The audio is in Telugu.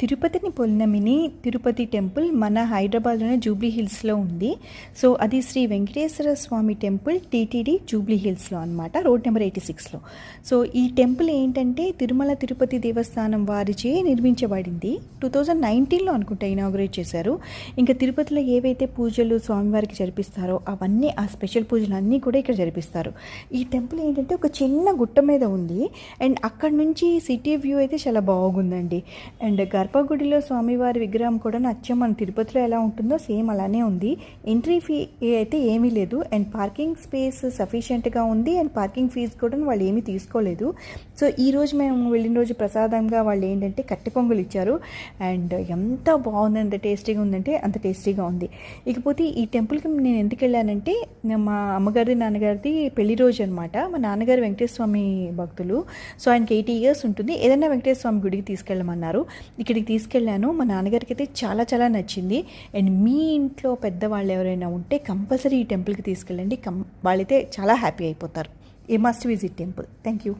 తిరుపతిని పోలిన మినీ తిరుపతి టెంపుల్ మన హైదరాబాద్లోనే జూబ్లీ హిల్స్లో ఉంది. సో అది శ్రీ వెంకటేశ్వర స్వామి టెంపుల్ టీటీడీ జూబ్లీ హిల్స్లో అనమాట, రోడ్ నెంబర్ 86లో. సో ఈ టెంపుల్ ఏంటంటే తిరుమల తిరుపతి దేవస్థానం వారిచే నిర్మించబడింది. 2019లో అనుకుంటా ఇనాగ్రేట్ చేశారు. ఇంకా తిరుపతిలో ఏవైతే పూజలు స్వామివారికి జరిపిస్తారో అవన్నీ, ఆ స్పెషల్ పూజలు అన్నీ కూడా ఇక్కడ జరిపిస్తారు. ఈ టెంపుల్ ఏంటంటే ఒక చిన్న గుట్ట మీద ఉంది. అండ్ అక్కడ నుంచి సిటీ వ్యూ అయితే చాలా బాగుందండి. అండ్ గర్భగుడిలో స్వామివారి విగ్రహం కూడా అచ్చం మన తిరుపతిలో ఎలా ఉంటుందో సేమ్ అలానే ఉంది. ఎంట్రీ ఫీ అయితే ఏమీ లేదు. అండ్ పార్కింగ్ స్పేస్ సఫిషియెంట్గా ఉంది. అండ్ పార్కింగ్ ఫీజు కూడా వాళ్ళు ఏమీ తీసుకోలేదు. సో ఈరోజు మేము వెళ్ళిన రోజు ప్రసాదంగా వాళ్ళు ఏంటంటే కట్టె పొంగలు ఇచ్చారు. అండ్ ఎంత బాగుంది, ఎంత టేస్టీగా ఉందంటే అంత టేస్టీగా ఉంది. ఇకపోతే ఈ టెంపుల్కి నేను ఎందుకు వెళ్ళానంటే, మా అమ్మగారిది నాన్నగారిది పెళ్లి రోజు అనమాట. మా నాన్నగారు వెంకటేశ్వర స్వామి భక్తులు. సో ఆయనకి 80 years ఉంటుంది. ఏదైనా వెంకటేశ్వర స్వామి గుడికి తీసుకెళ్ళమన్నారు. ఇక్కడికి తీసుకెళ్ళాను. మా నాన్నగారికి అయితే చాలా చాలా నచ్చింది. అండ్ మీ ఇంట్లో పెద్దవాళ్ళు ఎవరైనా ఉంటే కంపల్సరీ ఈ టెంపుల్కి తీసుకెళ్ళండి. వాళ్ళైతే చాలా హ్యాపీ అయిపోతారు. A must visit temple. Thank you.